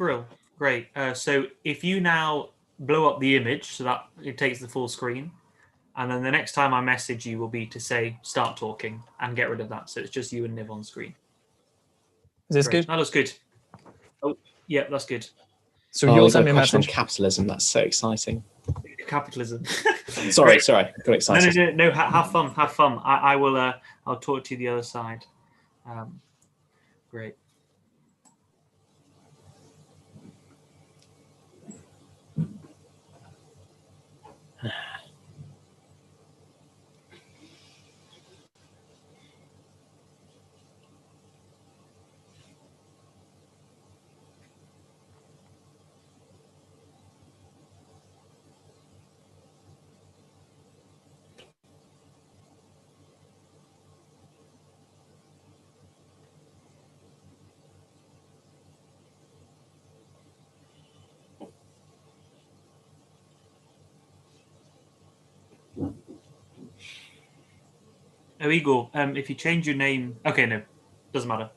Brill. Great. So if you now blow up the image so that it takes the full screen, and then the next time I message you will be to say start talking and get rid of that. So it's just you and Niv on screen. Is this Great. good? That looks good. Oh, yeah, that's good. So you'll send me a message on capitalism. That's so exciting. Capitalism. sorry, got excited. No. Have fun. I will. I'll talk to you the other side. Great. Oh, Igor, if you change your name... Okay, no. Doesn't matter.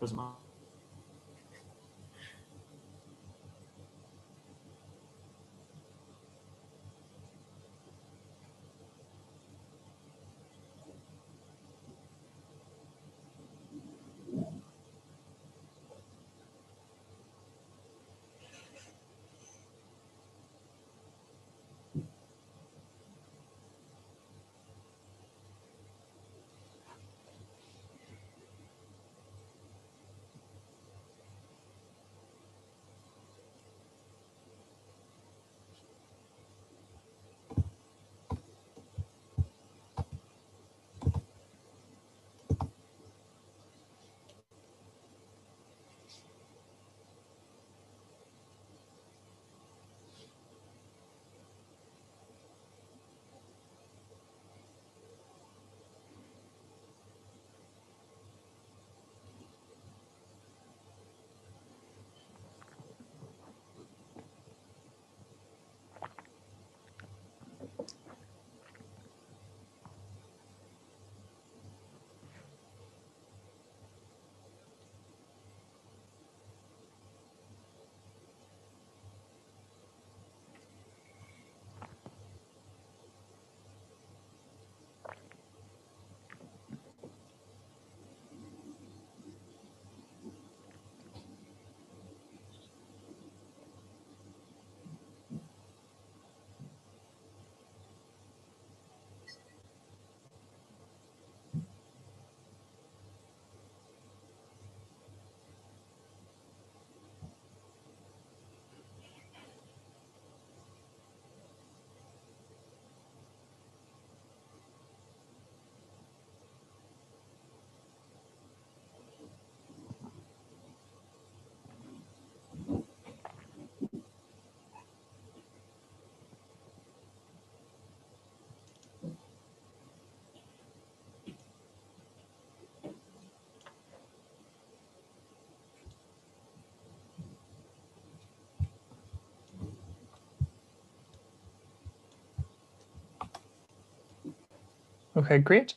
Okay, great.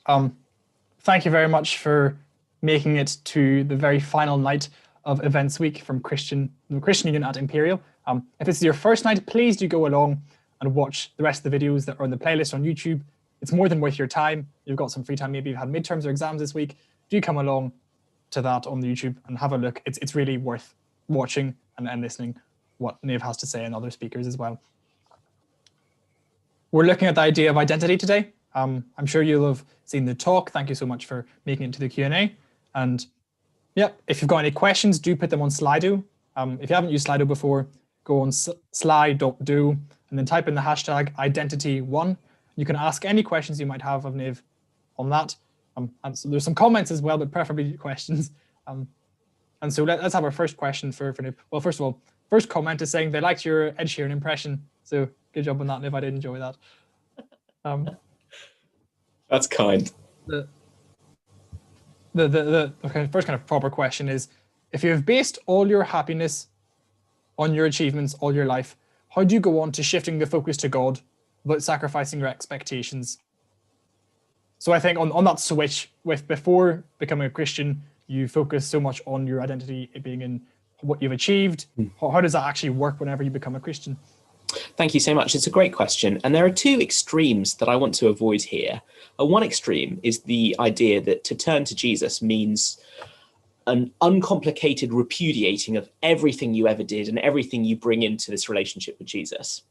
Thank you very much for making it to the very final night of Events Week from the Christian Union at Imperial. If this is your first night, please do go along and watch the rest of the videos that are on the playlist on YouTube. It's more than worth your time. You've got some free time. Maybe you've had midterms or exams this week. Do come along to that on the YouTube and have a look. It's really worth watching and listening what Niamh has to say and other speakers as well. We're looking at the idea of identity today. I'm sure you'll have seen the talk. Thank you so much for making it to the Q&A. And yeah, if you've got any questions, do put them on Slido. If you haven't used Slido before, go on sly.do and then type in the hashtag identity1. You can ask any questions you might have of Niamh on that. And so there's some comments as well, but preferably questions. And so let's have our first question for Niamh. Well, first of all, first comment is saying they liked your Ed Sheeran impression. So good job on that, Niamh. I did enjoy that. That's kind. The first kind of proper question is, if you have based all your happiness on your achievements all your life, how do you go on to shifting the focus to God without sacrificing your expectations? So I think on that switch, with before becoming a Christian, you focus so much on your identity being in what you've achieved? How does that actually work whenever you become a Christian? Thank you so much. It's a great question. And there are two extremes that I want to avoid here. One extreme is the idea that to turn to Jesus means an uncomplicated repudiating of everything you ever did and everything you bring into this relationship with Jesus.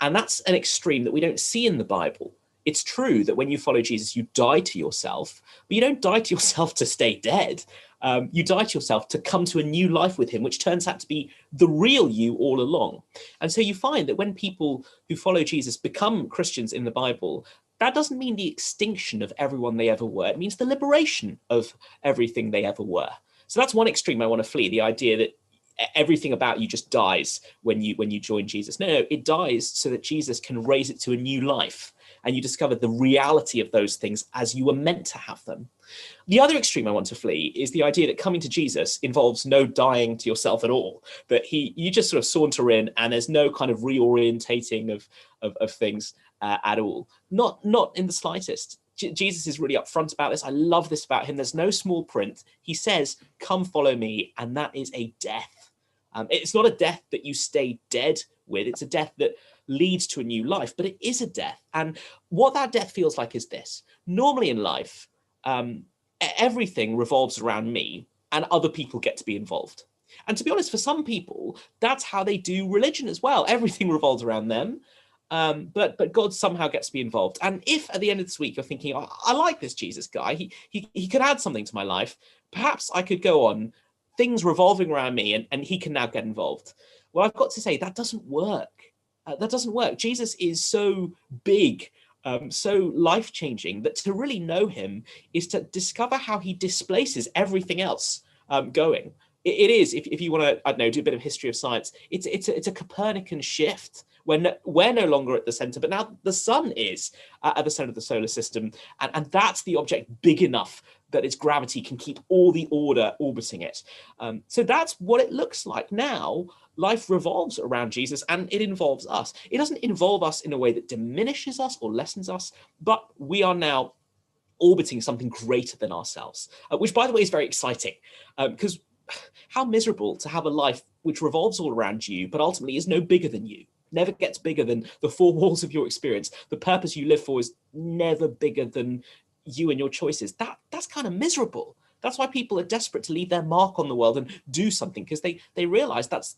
And that's an extreme that we don't see in the Bible. It's true that when you follow Jesus, you die to yourself, but you don't die to yourself to stay dead. You die to yourself to come to a new life with him, which turns out to be the real you all along. And so you find that when people who follow Jesus become Christians in the Bible, that doesn't mean the extinction of everyone they ever were. It means the liberation of everything they ever were. So that's one extreme I want to flee, the idea that everything about you just dies when you join Jesus. No, it dies so that Jesus can raise it to a new life, and you discover the reality of those things as you were meant to have them. The other extreme I want to flee is the idea that coming to Jesus involves no dying to yourself at all, that you just sort of saunter in and there's no kind of reorientating of things at all. Not in the slightest. Jesus is really upfront about this. I love this about him. There's no small print. He says, come follow me, and that is a death. It's not a death that you stay dead with. It's a death that leads to a new life, but it is a death. And what that death feels like is this. Normally in life, everything revolves around me and other people get to be involved. And to be honest, for some people, that's how they do religion as well. Everything revolves around them. But God somehow gets to be involved. And if at the end of this week you're thinking, oh, I like this Jesus guy, he could add something to my life, perhaps I could go on things revolving around me and he can now get involved. Well, I've got to say that doesn't work. That doesn't work. Jesus is so big, so life-changing, that to really know him is to discover how he displaces everything else going. It is, if you want to, I don't know, do a bit of history of science, it's a Copernican shift. We're no longer at the center, but now the sun is at the center of the solar system. And that's the object big enough that its gravity can keep all the order orbiting it. So that's what it looks like now. Life revolves around Jesus and it involves us. It doesn't involve us in a way that diminishes us or lessens us, but we are now orbiting something greater than ourselves, which, by the way, is very exciting because how miserable to have a life which revolves all around you, but ultimately is no bigger than you. Never gets bigger than the four walls of your experience. The purpose you live for is never bigger than you and your choices. That's kind of miserable. That's why people are desperate to leave their mark on the world and do something, because they realize that's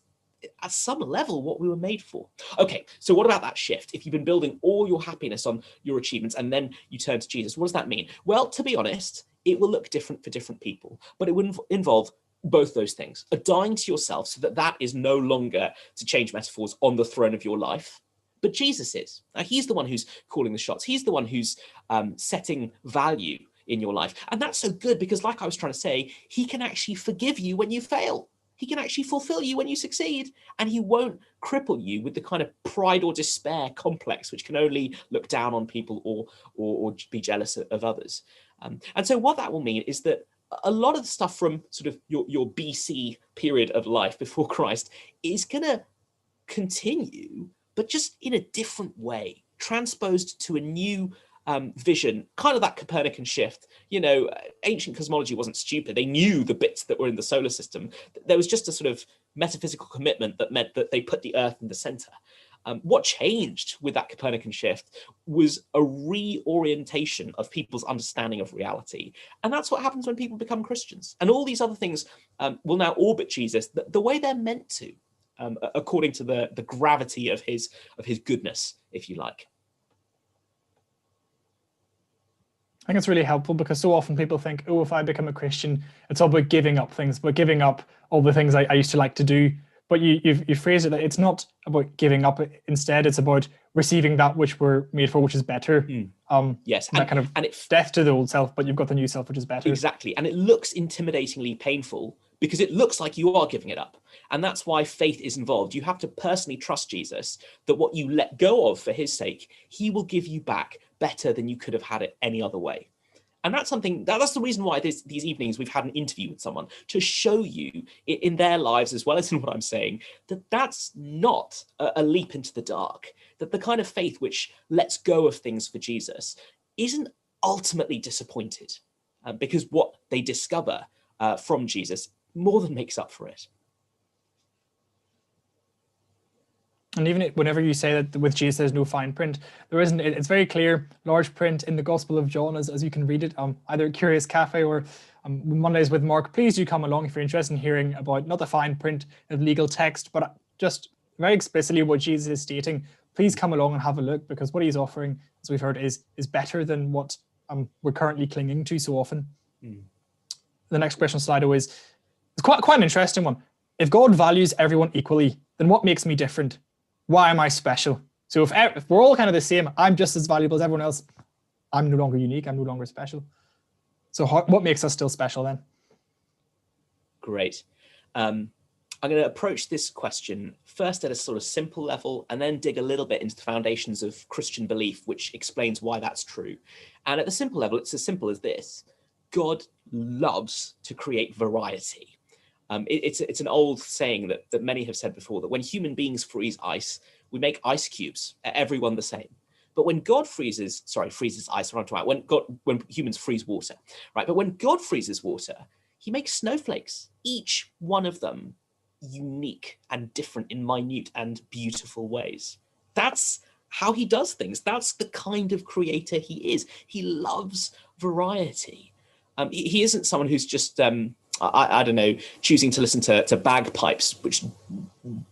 at some level what we were made for. Okay, so what about that shift? If you've been building all your happiness on your achievements and then you turn to Jesus, what does that mean? Well, to be honest, it will look different for different people, but it will involve both those things, a dying to yourself so that is no longer, to change metaphors, on the throne of your life, but Jesus is. Now, he's the one who's calling the shots. He's the one who's setting value in your life. And that's so good because, like I was trying to say, he can actually forgive you when you fail. He can actually fulfill you when you succeed, and he won't cripple you with the kind of pride or despair complex, which can only look down on people or be jealous of others. And so what that will mean is that a lot of the stuff from sort of your BC period of life before Christ is going to continue, but just in a different way, transposed to a new vision, kind of that Copernican shift. You know, ancient cosmology wasn't stupid. They knew the bits that were in the solar system. There was just a sort of metaphysical commitment that meant that they put the Earth in the center. What changed with that Copernican shift was a reorientation of people's understanding of reality. And that's what happens when people become Christians. And all these other things will now orbit Jesus the way they're meant to, according to the gravity of his goodness, if you like. I think it's really helpful because so often people think, oh, if I become a Christian, it's all about giving up things, but giving up all the things I used to like to do. But you phrase it that it's not about giving up. Instead, it's about receiving that which we're made for, which is better. Yes, and it's death to the old self, but you've got the new self, which is better. Exactly, and it looks intimidatingly painful because it looks like you are giving it up. And that's why faith is involved. You have to personally trust Jesus that what you let go of for his sake, he will give you back better than you could have had it any other way. And that's something, that's the reason why these evenings we've had an interview with someone to show you in their lives, as well as in what I'm saying, that that's not a leap into the dark, that the kind of faith which lets go of things for Jesus isn't ultimately disappointed, because what they discover from Jesus more than makes up for it. And even whenever you say that with Jesus there's no fine print, there isn't. It's very clear, large print in the Gospel of John, as you can read it, either at Curious Cafe or Mondays with Mark. Please do come along if you're interested in hearing about not the fine print of legal text, but just very explicitly what Jesus is stating. Please come along and have a look, because what he's offering, as we've heard, is better than what we're currently clinging to so often. The next question, Slido, is quite an interesting one. If God values everyone equally, then what makes me different? Why am I special? So if we're all kind of the same, I'm just as valuable as everyone else, I'm no longer unique, I'm no longer special. So what makes us still special then? Great. I'm going to approach this question first at a sort of simple level, and then dig a little bit into the foundations of Christian belief, which explains why that's true. And at the simple level, it's as simple as this. God loves to create variety. It's an old saying that many have said before, that when human beings freeze ice, we make ice cubes, everyone the same. But when God freezes ice, when humans freeze water, right? But when God freezes water, he makes snowflakes, each one of them unique and different in minute and beautiful ways. That's how he does things. That's the kind of creator he is. He loves variety. He isn't someone who's just I don't know, choosing to listen to bagpipes, which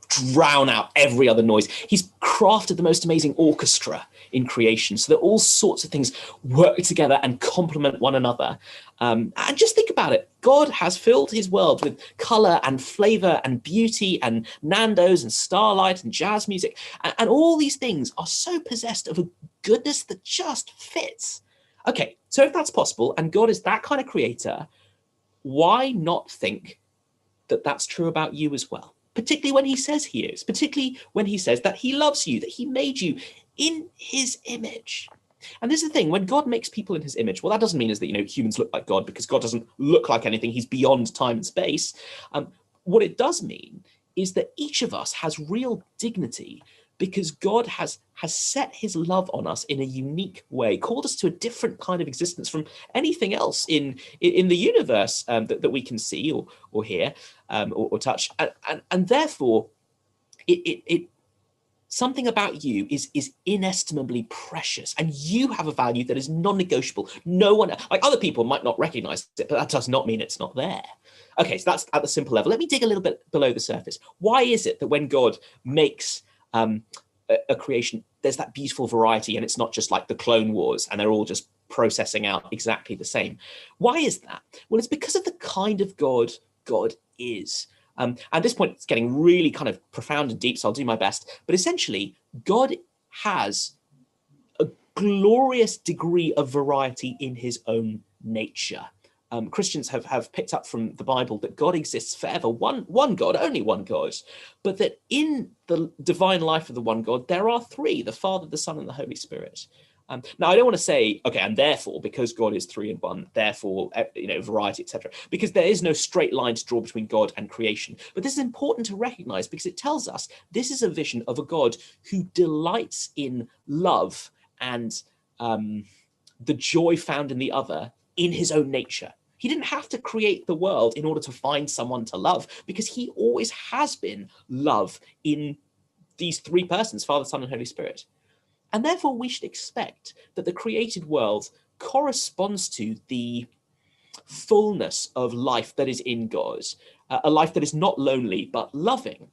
drown out every other noise. He's crafted the most amazing orchestra in creation, so that all sorts of things work together and complement one another. And just think about it. God has filled his world with color and flavor and beauty and Nando's and starlight and jazz music. And all these things are so possessed of a goodness that just fits. Okay, so if that's possible, and God is that kind of creator, why not think that that's true about you as well? Particularly when he says he is, particularly when he says that he loves you, that he made you in his image. And this is the thing, when God makes people in his image, well, that doesn't mean is that, humans look like God, because God doesn't look like anything. He's beyond time and space. What it does mean is that each of us has real dignity, because God has set his love on us in a unique way, called us to a different kind of existence from anything else in the universe that we can see or hear or touch. And therefore, it something about you is inestimably precious, and you have a value that is non-negotiable. No one, like other people, might not recognize it, but that does not mean it's not there. Okay, so that's at the simple level. Let me dig a little bit below the surface. Why is it that when God makes a creation, there's that beautiful variety, and it's not just like the Clone Wars and they're all just processing out exactly the same? Why is that? Well, it's because of the kind of God God is. At this point, it's getting really kind of profound and deep, so I'll do my best. But essentially, God has a glorious degree of variety in his own nature. Christians have picked up from the Bible that God exists forever, one God, only one God, but that in the divine life of the one God, there are three: the Father, the Son, and the Holy Spirit. Now, I don't want to say, okay, and therefore, because God is three in one, therefore, variety, etc., because there is no straight line to draw between God and creation. But this is important to recognize, because it tells us this is a vision of a God who delights in love and the joy found in the other in his own nature. He didn't have to create the world in order to find someone to love, because he always has been love in these three persons, Father, Son, and Holy Spirit. And therefore, we should expect that the created world corresponds to the fullness of life that is in God, a life that is not lonely, but loving.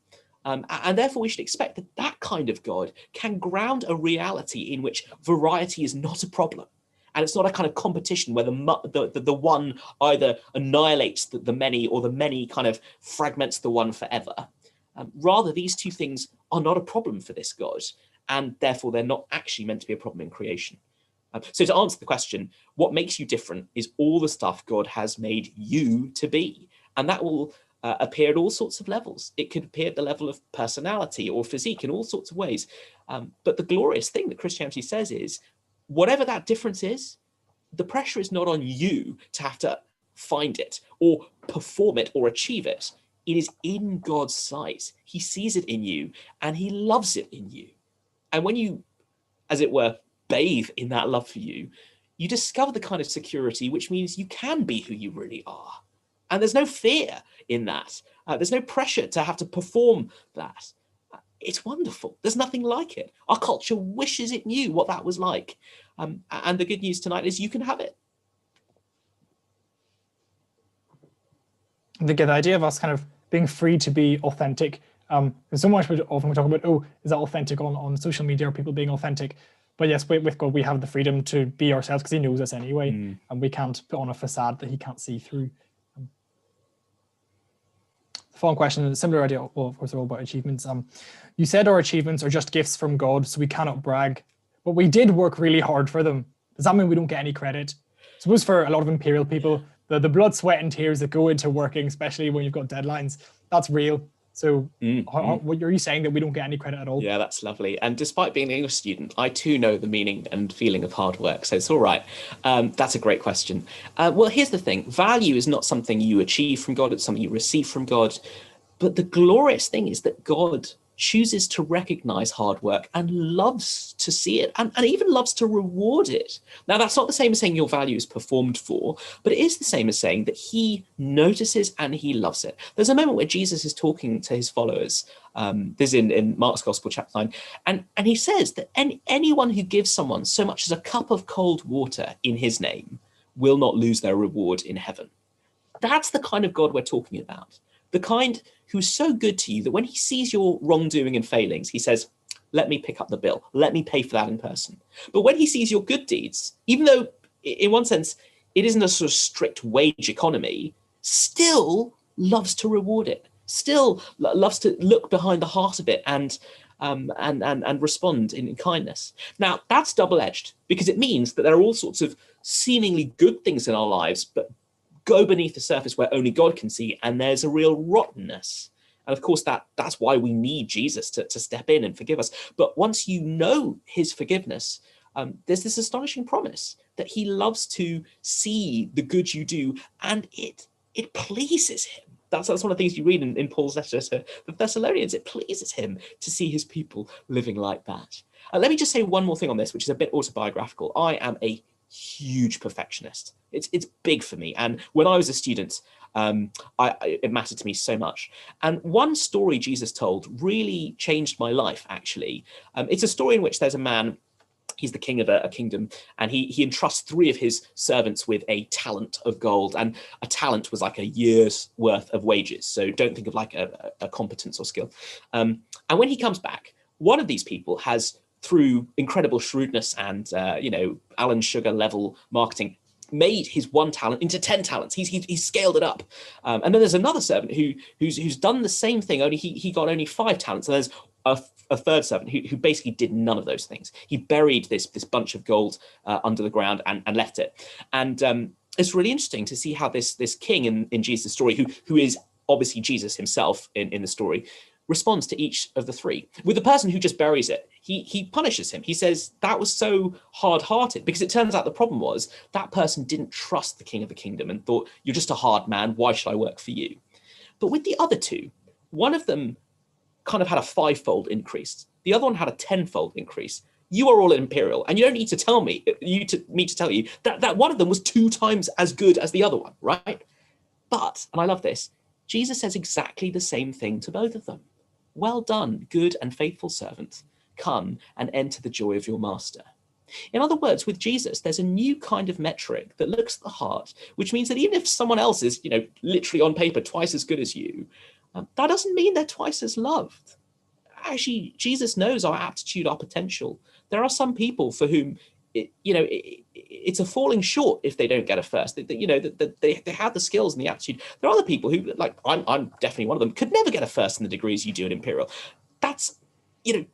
And therefore, we should expect that that kind of God can ground a reality in which variety is not a problem. And it's not a kind of competition where the one either annihilates the many, or the many kind of fragments the one forever. Rather, these two things are not a problem for this God, and therefore they're not actually meant to be a problem in creation. So to answer the question, what makes you different is all the stuff God has made you to be. And that will appear at all sorts of levels. It could appear at the level of personality or physique in all sorts of ways. But the glorious thing that Christianity says is, whatever that difference is, the pressure is not on you to have to find it or perform it or achieve it. It is in God's sight. He sees it in you and he loves it in you. And when you, as it were, bathe in that love for you, you discover the kind of security which means you can be who you really are. And there's no fear in that. There's no pressure to have to perform that. it's wonderful. There's nothing like it. Our culture wishes it knew what that was like. And the good news tonight is you can have it. The idea of us kind of being free to be authentic. There's so much often we talk about, oh, is that authentic on social media, or people being authentic? But yes, with God, we have the freedom to be ourselves because he knows us anyway. And we can't put on a facade that he can't see through. The following question, a similar idea, well, of course, they're all about achievements. You said our achievements are just gifts from God, so we cannot brag. But we did work really hard for them. Does that mean we don't get any credit? I suppose for a lot of imperial people, the blood, sweat, and tears that go into working, especially when you've got deadlines, that's real. So what are you saying, that we don't get any credit at all? Yeah, that's lovely. And despite being an English student, I too know the meaning and feeling of hard work. So it's all right. That's a great question. Well, here's the thing. Value is not something you achieve from God. It's something you receive from God. But the glorious thing is that God chooses to recognize hard work and loves to see it, and even loves to reward it. Now, that's not the same as saying your value is performed for, but it is the same as saying that he notices and he loves it. There's a moment where Jesus is talking to his followers. This is in Mark's Gospel, chapter 9. And he says that anyone who gives someone so much as a cup of cold water in his name will not lose their reward in heaven. That's the kind of God we're talking about. The kind who's so good to you that when he sees your wrongdoing and failings, he says, let me pick up the bill. Let me pay for that in person. But when he sees your good deeds, even though in one sense, it isn't a sort of strict wage economy, still loves to reward it, still loves to look behind the heart of it and respond in kindness. Now, that's double-edged because it means that there are all sorts of seemingly good things in our lives, but go beneath the surface where only God can see, and there's a real rottenness. And of course, that's why we need Jesus to step in and forgive us. But once you know his forgiveness, there's this astonishing promise that he loves to see the good you do, and it pleases him. That's one of the things you read in Paul's letter to the Thessalonians. It pleases him to see his people living like that. Let me just say one more thing on this, which is a bit autobiographical. I am a huge perfectionist. It's big for me, and when I was a student, it mattered to me so much. And one story Jesus told really changed my life, actually. It's a story in which there's a man. He's the king of a kingdom, and he entrusts 3 of his servants with a talent of gold. And a talent was like a year's worth of wages, so don't think of like a competence or skill. And when he comes back, one of these people has, through incredible shrewdness and Alan Sugar level marketing, made his 1 talent into 10 talents. He's scaled it up. And then there's another servant who's done the same thing, only he got only 5 talents. And there's a third servant who basically did none of those things. He buried this bunch of gold under the ground and left it. And it's really interesting to see how this king in Jesus' story, who is obviously Jesus himself in the story, responds to each of the 3. With the person who just buries it, he punishes him. He says that was so hard-hearted, because it turns out the problem was that person didn't trust the king of the kingdom and thought, you're just a hard man, why should I work for you? But with the other 2, one of them kind of had a 5-fold increase. The other one had a 10-fold increase. You are all imperial, and you don't need to tell me to tell you that one of them was 2 times as good as the other one, right? But, and I love this, Jesus says exactly the same thing to both of them. Well done, good and faithful servant. Come and enter the joy of your master. In other words, with Jesus, there's a new kind of metric that looks at the heart, which means that even if someone else is, literally on paper twice as good as you, that doesn't mean they're twice as loved. Actually, Jesus knows our aptitude, our potential. There are some people for whom it's a falling short if they don't get a first. They have the skills and the aptitude. There are other people who, like I'm definitely one of them, could never get a first in the degrees you do at Imperial. That's,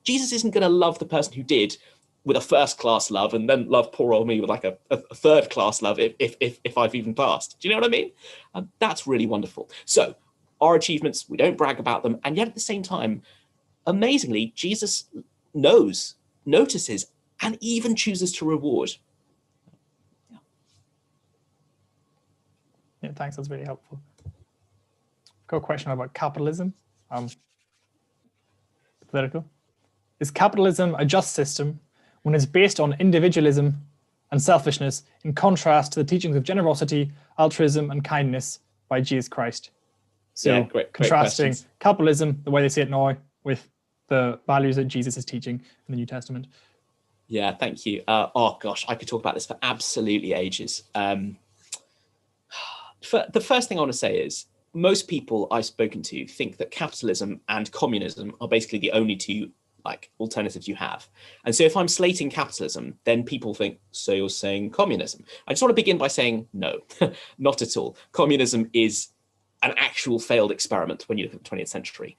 Jesus isn't going to love the person who did with a first-class love and then love poor old me with like a third-class love if I've even passed. Do you know what I mean? That's really wonderful. So our achievements, we don't brag about them, and yet at the same time, amazingly, Jesus notices, and even chooses to reward. Yeah, thanks. That's really helpful. Got a question about capitalism. Political. Is capitalism a just system when it's based on individualism and selfishness, in contrast to the teachings of generosity, altruism, and kindness by Jesus Christ? So, great contrasting questions. capitalism, the way they say it now, with the values that Jesus is teaching in the New Testament. Yeah, thank you. Oh gosh, I could talk about this for absolutely ages. The first thing I want to say is most people I've spoken to think that capitalism and communism are basically the only two alternatives you have. And so if I'm slating capitalism, then people think, so you're saying communism. I just want to begin by saying no, not at all. Communism is an actual failed experiment when you look at the 20th century.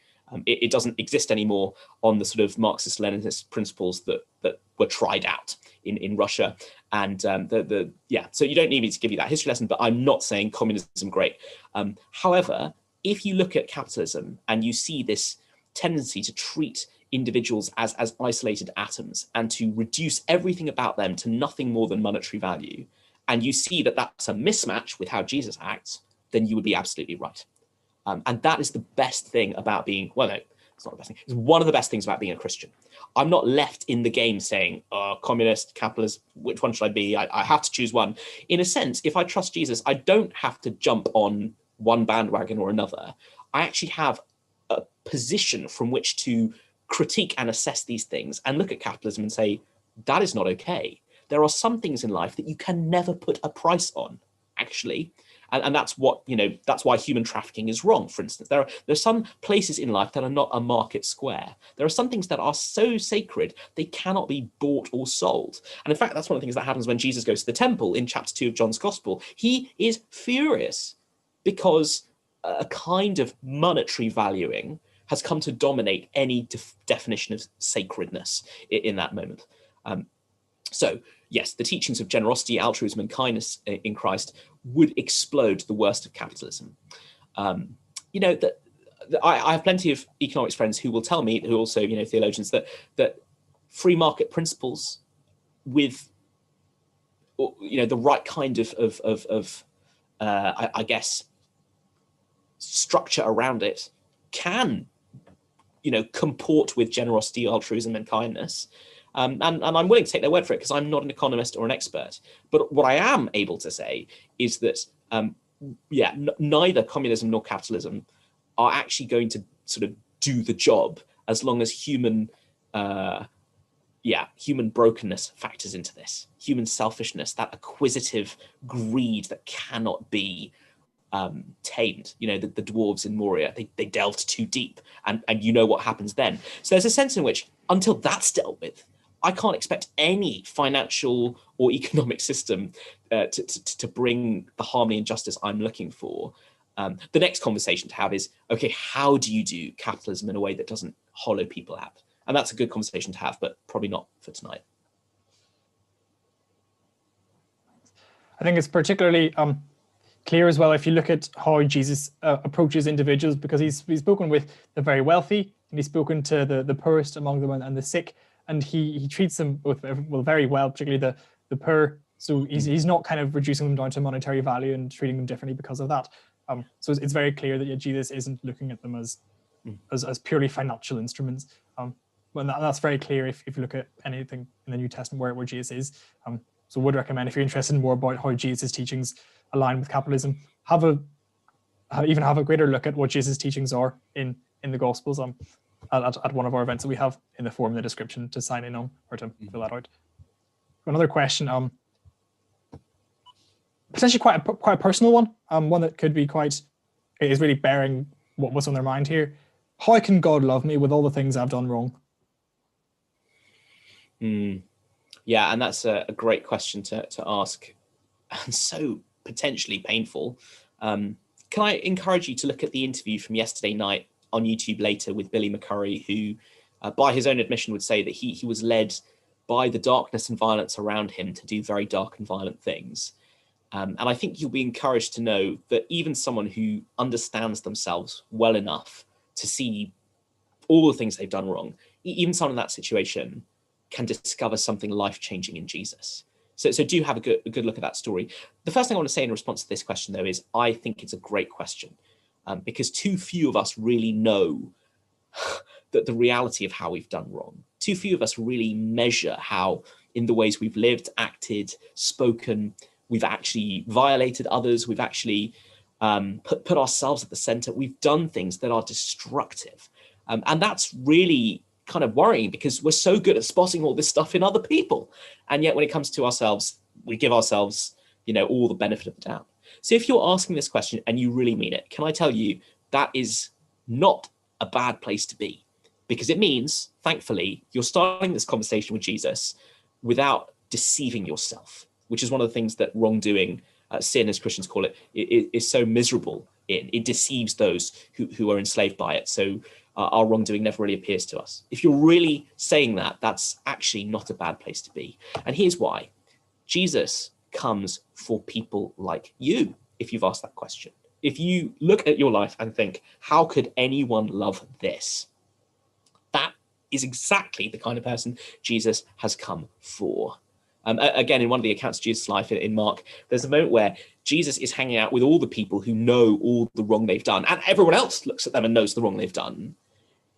It doesn't exist anymore on the sort of Marxist-Leninist principles that were tried out in Russia. And so you don't need me to give you that history lesson, but I'm not saying communism great. However, if you look at capitalism and you see this tendency to treat individuals as isolated atoms and to reduce everything about them to nothing more than monetary value, and you see that that's a mismatch with how Jesus acts, then you would be absolutely right. And that is the best thing about being, well, no, it's not the best thing. It's one of the best things about being a Christian. I'm not left in the game saying, communist, capitalist, which one should I be? I have to choose one. In a sense, if I trust Jesus, I don't have to jump on one bandwagon or another. I actually have a position from which to critique and assess these things and look at capitalism and say, that is not okay. There are some things in life that you can never put a price on, actually. And that's what, that's why human trafficking is wrong, for instance. There's some places in life that are not a market square. There are some things that are so sacred, they cannot be bought or sold. And in fact, that's one of the things that happens when Jesus goes to the temple in chapter 2 of John's Gospel. He is furious because a kind of monetary valuing has come to dominate any definition of sacredness in that moment. So yes, the teachings of generosity, altruism, and kindness in Christ would explode the worst of capitalism. I have plenty of economics friends who will tell me, who are also theologians, that free market principles with the right kind of I guess structure around it can comport with generosity, altruism, and kindness. And I'm willing to take their word for it because I'm not an economist or an expert. But what I am able to say is that, neither communism nor capitalism are actually going to sort of do the job as long as human brokenness factors into this. Human selfishness, that acquisitive greed that cannot be tamed. The dwarves in Moria, they delved too deep, and what happens then. So there's a sense in which until that's dealt with, I can't expect any financial or economic system to bring the harmony and justice I'm looking for. The next conversation to have is, okay, how do you do capitalism in a way that doesn't hollow people out? And that's a good conversation to have, but probably not for tonight. I think it's particularly clear as well if you look at how Jesus approaches individuals, because he's spoken with the very wealthy and he's spoken to the poorest among them and the sick, and he treats them both very well, particularly the poor. So he's not kind of reducing them down to monetary value and treating them differently because of that. So it's very clear that Jesus isn't looking at them as purely financial instruments. Well, that's very clear if you look at anything in the New Testament where Jesus is. So would recommend, if you're interested in more about how Jesus' teachings align with capitalism, have a greater look at what Jesus' teachings are in the Gospels at one of our events that we have in the form in the description to sign in on or to fill that out. Another question, potentially quite a personal one, one that could be is really bearing what's on their mind here. How can God love me with all the things I've done wrong? Yeah, and that's a great question to ask, and so potentially painful. Can I encourage you to look at the interview from yesterday night on YouTube later with Billy McCurry, who, by his own admission, would say that he was led by the darkness and violence around him to do very dark and violent things. And I think you'll be encouraged to know that even someone who understands themselves well enough to see all the things they've done wrong, even someone in that situation can discover something life-changing in Jesus. So do have a good look at that story. The first thing I want to say in response to this question, though, is I think it's a great question, because too few of us really know that the reality of how we've done wrong. Too few of us really measure how, in the ways we've lived, acted, spoken, we've actually violated others, we've actually put ourselves at the center, we've done things that are destructive. And that's really kind of worrying because we're so good at spotting all this stuff in other people. And yet when it comes to ourselves, we give ourselves, all the benefit of the doubt. So if you're asking this question and you really mean it, can I tell you that is not a bad place to be? Because it means, thankfully, you're starting this conversation with Jesus without deceiving yourself, which is one of the things that wrongdoing, sin as Christians call it, is so miserable in. It deceives those who are enslaved by it. So our wrongdoing never really appears to us. If you're really saying that, that's actually not a bad place to be. And here's why. Jesus comes for people like you, if you've asked that question. If you look at your life and think, how could anyone love this? That is exactly the kind of person Jesus has come for. Again, in one of the accounts of Jesus' life in Mark, there's a moment where Jesus is hanging out with all the people who know all the wrong they've done, and everyone else looks at them and knows the wrong they've done.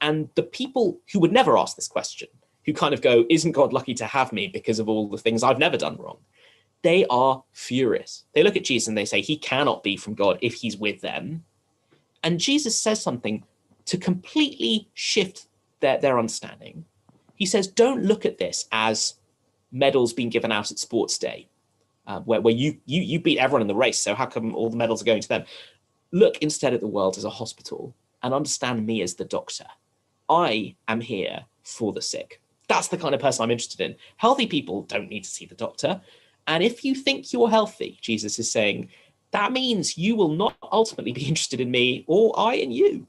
And the people who would never ask this question, who kind of go, isn't God lucky to have me because of all the things I've never done wrong? They are furious. They look at Jesus and they say, he cannot be from God if he's with them. And Jesus says something to completely shift their understanding. He says, don't look at this as medals being given out at sports day, where you beat everyone in the race, so how come all the medals are going to them? Look instead at the world as a hospital and understand me as the doctor. I am here for the sick. That's the kind of person I'm interested in. Healthy people don't need to see the doctor. And if you think you're healthy, Jesus is saying, that means you will not ultimately be interested in me or I in you.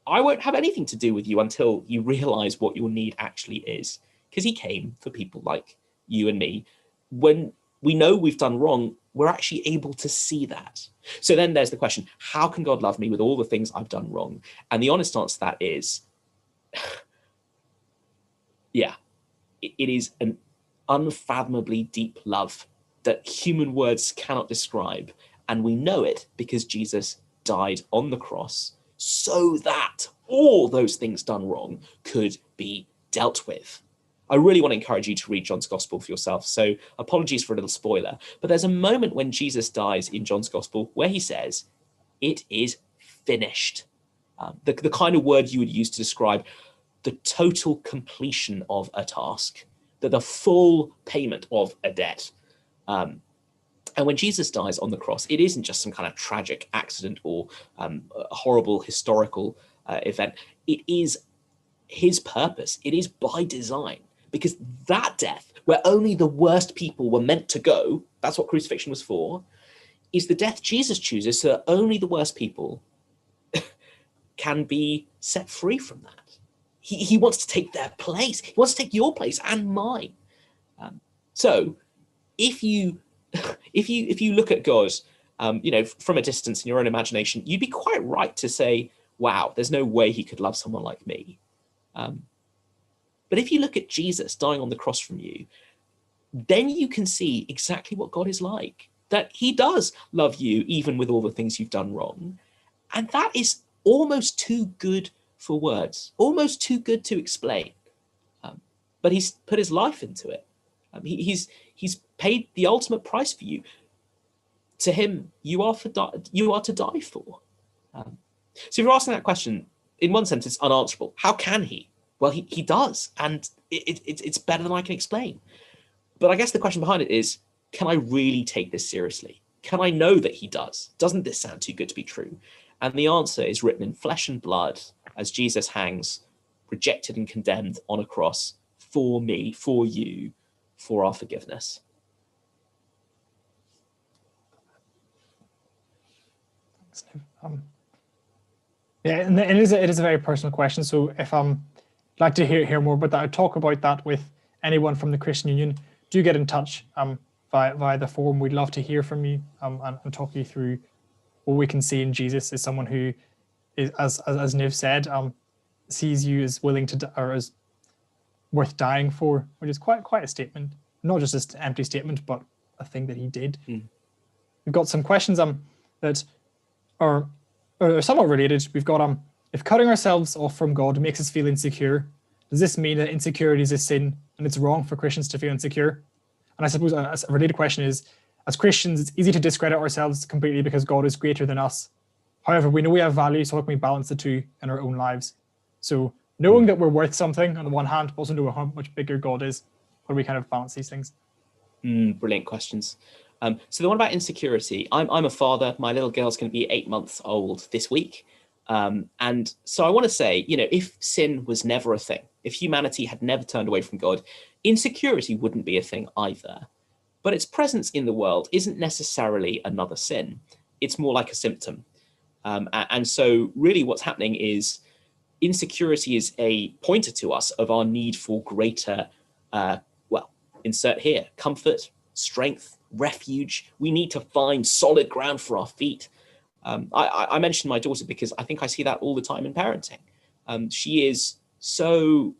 I won't have anything to do with you until you realize what your need actually is. Because he came for people like you and me. When we know we've done wrong, we're actually able to see that. So then there's the question, how can God love me with all the things I've done wrong? And the honest answer to that is, yeah, it is an unfathomably deep love that human words cannot describe. And we know it because Jesus died on the cross so that all those things done wrong could be dealt with. I really want to encourage you to read John's Gospel for yourself. So apologies for a little spoiler, but there's a moment when Jesus dies in John's Gospel where he says, it is finished. The kind of word you would use to describe the total completion of a task, the full payment of a debt. And when Jesus dies on the cross, it isn't just some kind of tragic accident or a horrible historical event. It is his purpose. It is by design. Because that death, where only the worst people were meant to go, that's what crucifixion was for, is the death Jesus chooses so that only the worst people can be set free from that. He wants to take their place. He wants to take your place and mine. So if you look at God, from a distance in your own imagination, you'd be quite right to say, wow, there's no way he could love someone like me. But if you look at Jesus dying on the cross from you, then you can see exactly what God is like, that he does love you even with all the things you've done wrong. And that is almost too good for words, almost too good to explain. But he's put his life into it. He's paid the ultimate price for you. To him, you are to die for. So if you're asking that question, in one sense, it's unanswerable. How can he? Well, he does, and it's better than I can explain. But I guess the question behind it is, can I really take this seriously? Can I know that he does? Doesn't this sound too good to be true? And the answer is written in flesh and blood as Jesus hangs, rejected and condemned on a cross for me, for you, for our forgiveness. Yeah, and it is a very personal question. So if like to hear more about that, I'd talk about that with anyone from the Christian Union. Do get in touch via the forum. We'd love to hear from you and talk you through what we can see in Jesus as someone who is, as Niv said, sees you as willing to, or as worth dying for, which is quite a statement. Not just an empty statement, but a thing that he did. We've got some questions that are somewhat related. We've got if cutting ourselves off from God makes us feel insecure, does this mean that insecurity is a sin and it's wrong for Christians to feel insecure? And I suppose a related question is, as Christians, it's easy to discredit ourselves completely because God is greater than us. However, we know we have value, so how can we balance the two in our own lives? So knowing that we're worth something on the one hand, but also know how much bigger God is. How do we kind of balance these things? Brilliant questions. So the one about insecurity, I'm a father. My little girl's going to be 8 months old this week. And so I want to say, if sin was never a thing, if humanity had never turned away from God, insecurity wouldn't be a thing either. But its presence in the world isn't necessarily another sin. It's more like a symptom. And so really what's happening is insecurity is a pointer to us of our need for greater, insert here, comfort, strength, refuge. We need to find solid ground for our feet. I mentioned my daughter because I think I see that all the time in parenting. She is so,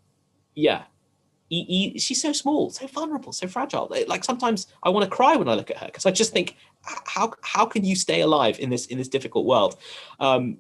she's so small, so vulnerable, so fragile. Like sometimes I want to cry when I look at her because I just think, how can you stay alive in this difficult world? And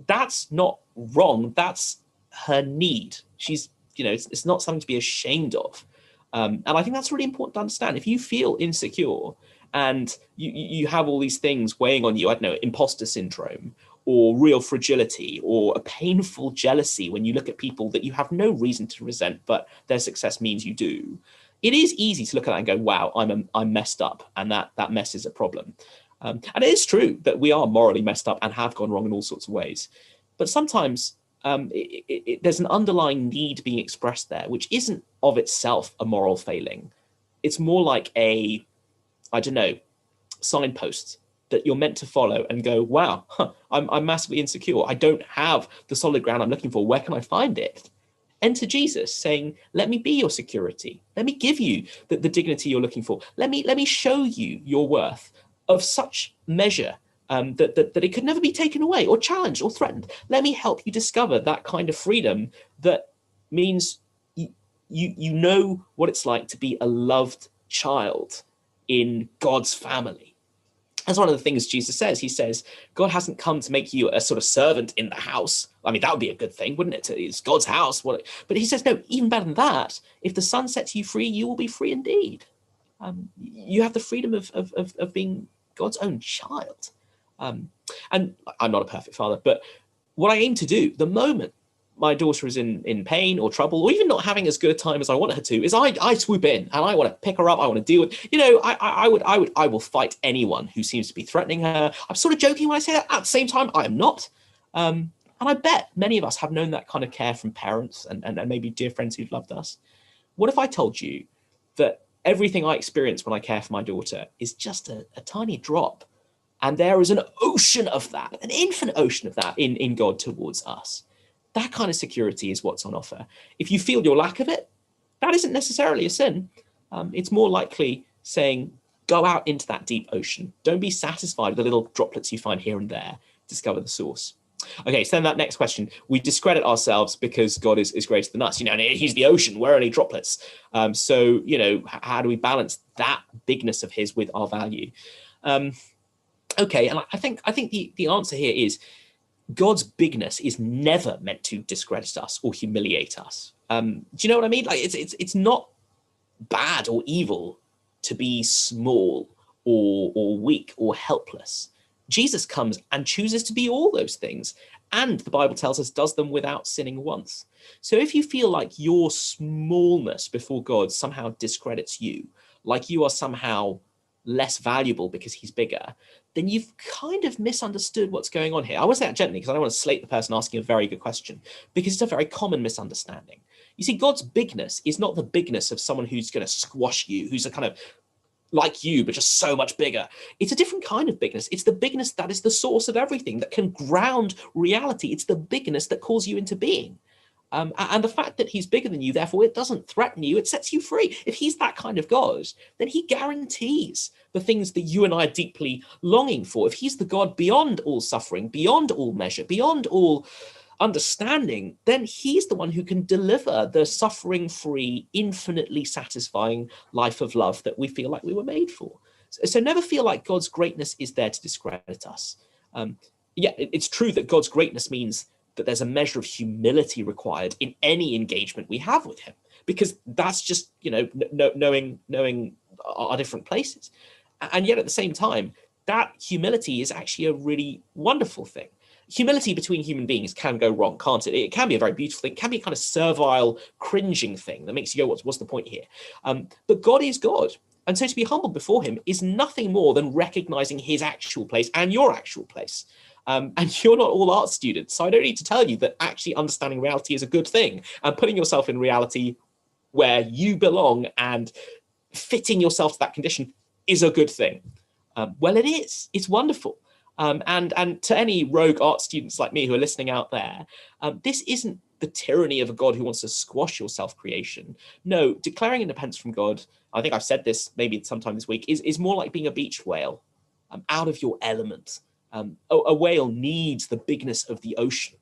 that's not wrong. That's her need. She's, it's not something to be ashamed of. And I think that's really important to understand. If you feel insecure and you have all these things weighing on you, I don't know, imposter syndrome or real fragility or a painful jealousy when you look at people that you have no reason to resent, but their success means you do, it is easy to look at that and go, wow, I'm messed up, and that mess is a problem. And it is true that we are morally messed up and have gone wrong in all sorts of ways. But sometimes there's an underlying need being expressed there, which isn't of itself a moral failing. It's more like signpost that you're meant to follow and go, wow, I'm massively insecure. I don't have the solid ground I'm looking for. Where can I find it? Enter Jesus saying, let me be your security. Let me give you the dignity you're looking for. Let me show you your worth of such measure that it could never be taken away or challenged or threatened. Let me help you discover that kind of freedom that means you know what it's like to be a loved child in God's family. That's one of the things Jesus says. He says, God hasn't come to make you a sort of servant in the house. I mean, that would be a good thing, wouldn't it? It's God's house. But he says, no, even better than that, if the Son sets you free, you will be free indeed. You have the freedom of being God's own child. And I'm not a perfect father, but what I aim to do the moment my daughter is in pain or trouble, or even not having as good a time as I want her to, is I swoop in and I want to pick her up. I want to deal with, I will fight anyone who seems to be threatening her. I'm sort of joking when I say that. At the same time, I am not. And I bet many of us have known that kind of care from parents and maybe dear friends who've loved us. What if I told you that everything I experience when I care for my daughter is just a tiny drop, and there is an ocean of that, an infinite ocean of that in God towards us? That kind of security is what's on offer. If you feel your lack of it, that isn't necessarily a sin. It's more likely saying, go out into that deep ocean. Don't be satisfied with the little droplets you find here and there. Discover the source. Okay, so then that next question. We discredit ourselves because God is greater than us. And he's the ocean. We're only droplets. So how do we balance that bigness of his with our value? Okay, and I think the answer here is, God's bigness is never meant to discredit us or humiliate us. Do you know what I mean? Like it's not bad or evil to be small or weak or helpless. Jesus comes and chooses to be all those things, and the Bible tells us does them without sinning once. So if you feel like your smallness before God somehow discredits you, like you are somehow less valuable because he's bigger, then you've kind of misunderstood what's going on here. I want to say that gently because I don't want to slate the person asking a very good question, because it's a very common misunderstanding. You see, God's bigness is not the bigness of someone who's going to squash you, who's a kind of like you, but just so much bigger. It's a different kind of bigness. It's the bigness that is the source of everything, that can ground reality. It's the bigness that calls you into being. And the fact that he's bigger than you, therefore, it doesn't threaten you, it sets you free. If he's that kind of God, then he guarantees the things that you and I are deeply longing for. If he's the God beyond all suffering, beyond all measure, beyond all understanding, then he's the one who can deliver the suffering-free, infinitely satisfying life of love that we feel like we were made for. So never feel like God's greatness is there to discredit us. It's true that God's greatness means that there's a measure of humility required in any engagement we have with him, because that's just, knowing our different places. And yet at the same time, that humility is actually a really wonderful thing. humility between human beings can go wrong, can't it? It can be a very beautiful thing. It can be a kind of servile, cringing thing that makes you go, what's the point here? But God is God. And so to be humble before him is nothing more than recognizing his actual place and your actual place. And you're not all art students, so I don't need to tell you that actually understanding reality is a good thing, and putting yourself in reality where you belong and fitting yourself to that condition is a good thing. Well, it is. It's wonderful. And to any rogue art students like me who are listening out there, this isn't the tyranny of a God who wants to squash your self-creation. No, declaring independence from God, I think I've said this maybe sometime this week, is more like being a beach whale, out of your element. A whale needs the bigness of the ocean.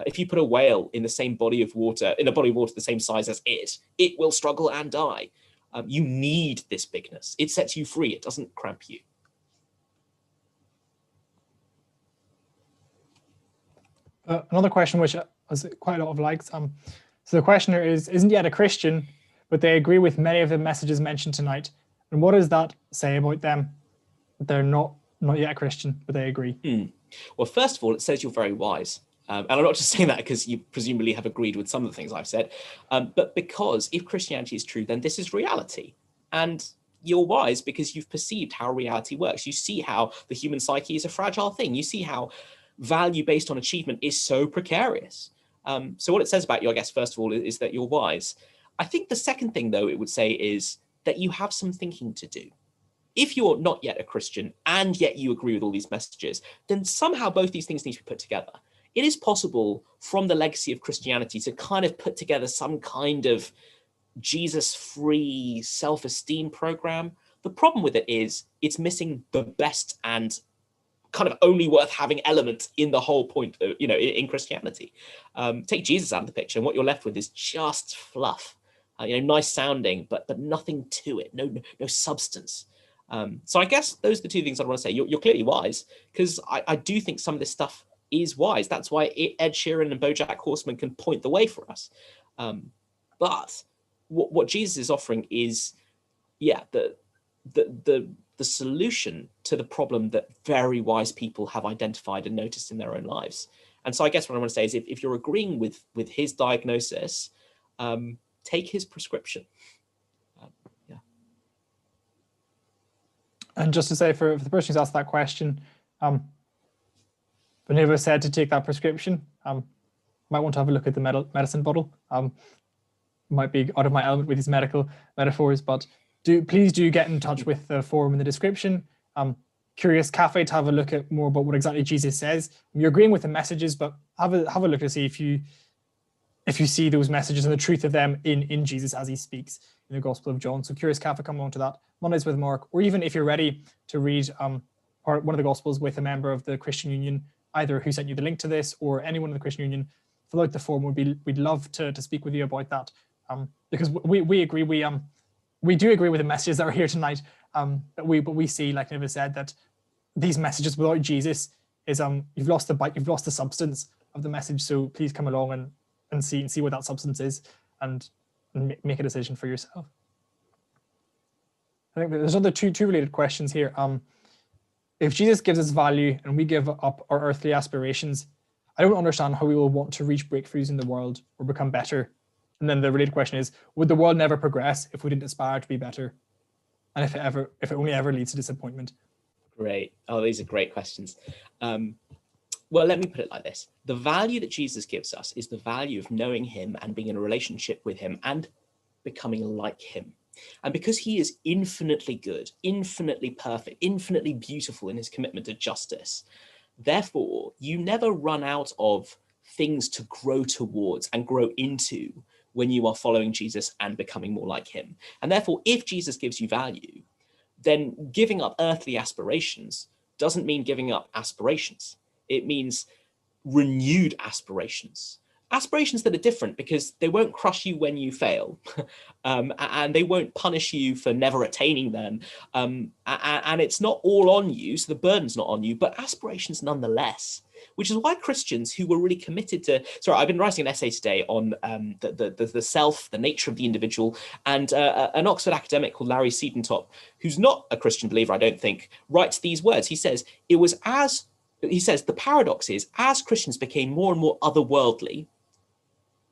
If you put a whale in the same body of water, in a body of water the same size as it will struggle and die. You need this bigness. It sets you free. It doesn't cramp you. Another question which has quite a lot of likes. So the questioner isn't yet a Christian, but they agree with many of the messages mentioned tonight. And what does that say about them? They're not yet a Christian, but they agree. Well, first of all, it says you're very wise. And I'm not just saying that because you presumably have agreed with some of the things I've said, but because if Christianity is true, then this is reality. And you're wise because you've perceived how reality works. You see how the human psyche is a fragile thing. You see how value based on achievement is so precarious. So what it says about you, I guess, first of all, is that you're wise. I think the second thing, though, it would say is that you have some thinking to do. If you're not yet a Christian and yet you agree with all these messages, then somehow both these things need to be put together. It is possible from the legacy of Christianity to kind of put together some kind of Jesus-free self-esteem program. The problem with it is it's missing the best and kind of only worth having element in the whole point, in Christianity. Take Jesus out of the picture, and what you're left with is just fluff. Nice sounding, but nothing to it, no substance. So I guess those are the two things I want to say. You're clearly wise, because I do think some of this stuff is wise. That's why Ed Sheeran and BoJack Horseman can point the way for us. But what Jesus is offering is, the solution to the problem that very wise people have identified and noticed in their own lives. And so I guess what I want to say is if you're agreeing with his diagnosis, take his prescription. And just to say, for the person who's asked that question, Beneva said to take that prescription. Might want to have a look at the medicine bottle. Might be out of my element with these medical metaphors, but please do get in touch with the forum in the description. Curious Cafe to have a look at more about what exactly Jesus says. You're agreeing with the messages, but have a look to see if you see those messages and the truth of them in Jesus as he speaks in the Gospel of John. So Curious Cafe, come along to that. Mondays with Mark, or even if you're ready to read one of the Gospels with a member of the Christian Union, either who sent you the link to this or anyone in the Christian Union, fill out the form. We'd love to speak with you about that, because we agree. We do agree with the messages that are here tonight, but we see, like Niva said, that these messages without Jesus is you've lost the bite, you've lost the substance of the message. So please come along and see what that substance is and make a decision for yourself. I think there's other two related questions here. If Jesus gives us value and we give up our earthly aspirations, I don't understand how we will want to reach breakthroughs in the world or become better. And then the related question is, would the world never progress if we didn't aspire to be better? And if it only ever leads to disappointment? Great. Oh, these are great questions. Well, let me put it like this. The value that Jesus gives us is the value of knowing him and being in a relationship with him and becoming like him. And because he is infinitely good, infinitely perfect, infinitely beautiful in his commitment to justice, therefore, you never run out of things to grow towards and grow into when you are following Jesus and becoming more like him. And therefore, if Jesus gives you value, then giving up earthly aspirations doesn't mean giving up aspirations. It means renewed aspirations. Aspirations that are different because they won't crush you when you fail, and they won't punish you for never attaining them. And it's not all on you, so the burden's not on you, but aspirations nonetheless. Which is why Christians who were really committed to, I've been writing an essay today on the self, the nature of the individual, and an Oxford academic called Larry Siedentop, who's not a Christian believer, I don't think, writes these words. He says, "It was as he says the paradox is, as Christians became more and more otherworldly,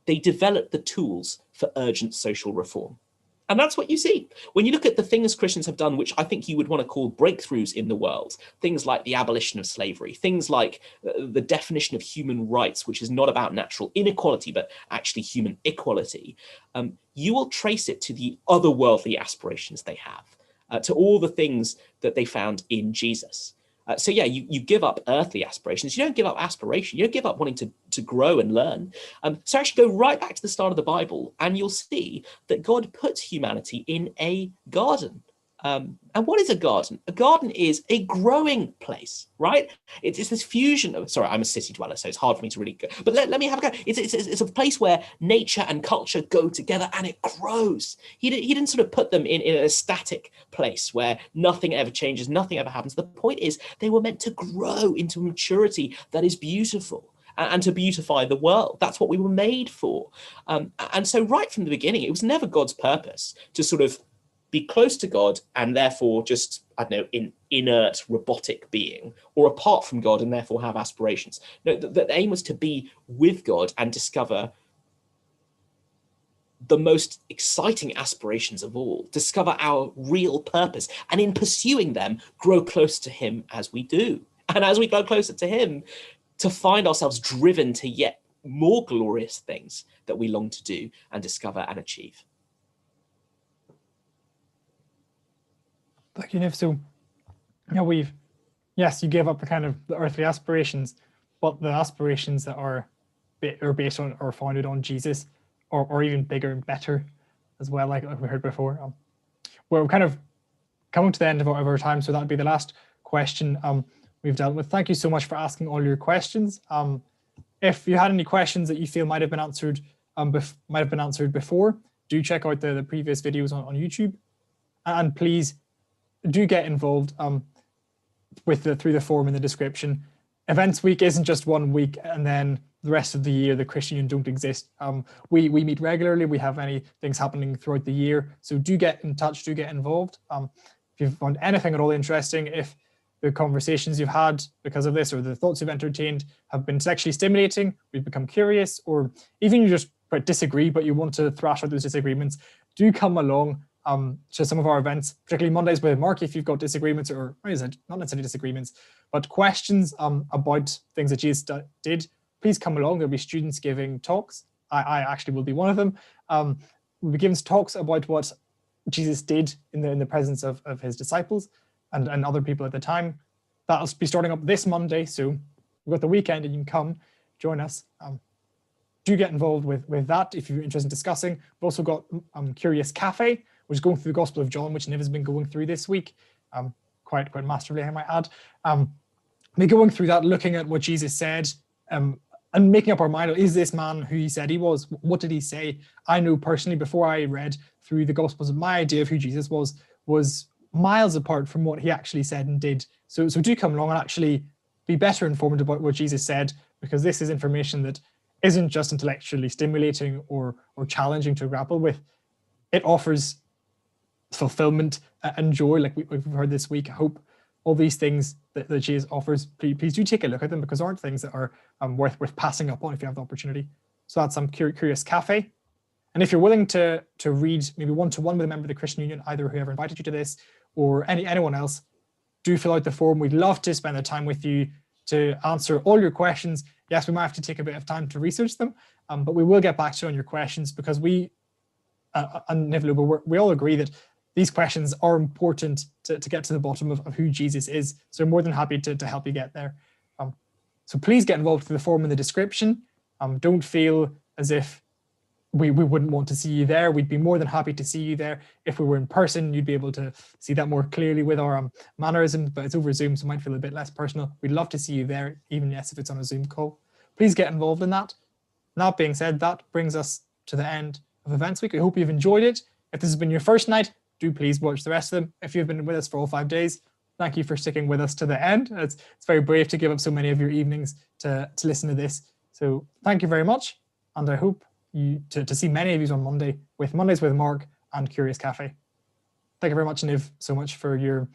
they developed the tools for urgent social reform. And that's what you see. When you look at the things Christians have done, which I think you would want to call breakthroughs in the world, things like the abolition of slavery, things like the definition of human rights, which is not about natural inequality, but actually human equality, you will trace it to the otherworldly aspirations they have, to all the things that they found in Jesus. So yeah, you give up earthly aspirations. You don't give up aspiration. You don't give up wanting to grow and learn. So actually go right back to the start of the Bible and you'll see that God puts humanity in a garden. And what is a garden? A garden is a growing place, right? It's this fusion of, sorry, I'm a city dweller, so it's hard for me to really go, but let me have a go. It's a place where nature and culture go together and it grows. He didn't sort of put them in a static place where nothing ever changes, nothing ever happens. The point is they were meant to grow into maturity that is beautiful and to beautify the world. That's what we were made for. And so right from the beginning, it was never God's purpose to sort of be close to God and therefore just, I don't know, inert robotic being, or apart from God and therefore have aspirations. No, the aim was to be with God and discover the most exciting aspirations of all, discover our real purpose, and in pursuing them, grow close to him as we do. And as we grow closer to him, to find ourselves driven to yet more glorious things that we long to do and discover and achieve. Thank you, Niv. So, yes, you gave up the kind of the earthly aspirations, but the aspirations that are based on or founded on Jesus, or even bigger and better as well, like we heard before. We're kind of coming to the end of our time, so that would be the last question we've dealt with. Thank you so much for asking all your questions. If you had any questions that you feel might have been answered before, do check out the previous videos on YouTube, and please do get involved through the form in the description. Events week isn't just 1 week and then the rest of the year the Christian Union don't exist. We meet regularly. We have any things happening throughout the year, so do get in touch, do get involved. If you've found anything at all interesting, if the conversations you've had because of this or the thoughts you've entertained have been sexually stimulating, we've become curious, or even you just disagree but you want to thrash out those disagreements, do come along to some of our events, particularly Mondays with Mark, if you've got disagreements, or not necessarily disagreements, but questions about things that Jesus did, please come along. There'll be students giving talks. I actually will be one of them. We'll be giving talks about what Jesus did in the presence of his disciples and other people at the time. That'll be starting up this Monday, so we've got the weekend and you can come join us. Do get involved with that if you're interested in discussing. We've also got Curious Cafe, which is going through the Gospel of John, which Niv has been going through this week, quite masterfully, I might add. We're going through that, looking at what Jesus said, and making up our mind, is this man who he said he was? What did he say? I know personally, before I read through the Gospels, my idea of who Jesus was miles apart from what he actually said and did. So do come along and actually be better informed about what Jesus said, because this is information that isn't just intellectually stimulating or challenging to grapple with. It offers fulfillment and joy, like we've heard this week, hope, all these things that Jesus offers. Please do take a look at them, because aren't things that are worth passing up on if you have the opportunity. So that's Curious Cafe. And if you're willing to read maybe one-to-one with a member of the Christian Union, either whoever invited you to this or anyone else, do fill out the form. We'd love to spend the time with you to answer all your questions. Yes, we might have to take a bit of time to research them, but we will get back to you on your questions, because we all agree that these questions are important to get to the bottom of who Jesus is. So we're more than happy to help you get there. So please get involved through the form in the description. Don't feel as if we wouldn't want to see you there. We'd be more than happy to see you there. If we were in person, you'd be able to see that more clearly with our mannerisms, but it's over Zoom, so it might feel a bit less personal. We'd love to see you there, even yes, if it's on a Zoom call. Please get involved in that. That being said, that brings us to the end of Events Week. I hope you've enjoyed it. If this has been your first night, do please watch the rest of them. If you've been with us for all 5 days, thank you for sticking with us to the end. It's very brave to give up so many of your evenings to listen to this. So thank you very much, and I hope to see many of you on Monday with Mondays with Mark and Curious Cafe. Thank you very much, Niv, so much for your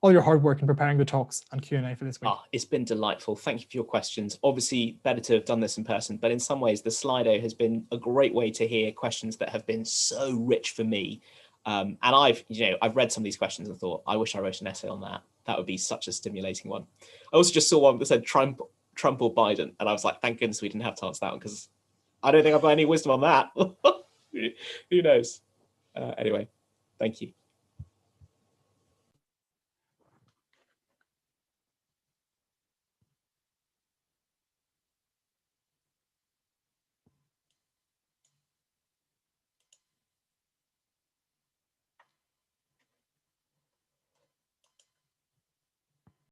all your hard work in preparing the talks and Q&A for this week. It's been delightful. Thank you for your questions. Obviously, better to have done this in person, but in some ways, the Slido has been a great way to hear questions that have been so rich for me. And I've read some of these questions and thought, I wish I wrote an essay on that. That would be such a stimulating one. I also just saw one that said Trump or Biden, and I was like, thank goodness we didn't have to answer that one, because I don't think I've got any wisdom on that. Who knows? Anyway, thank you.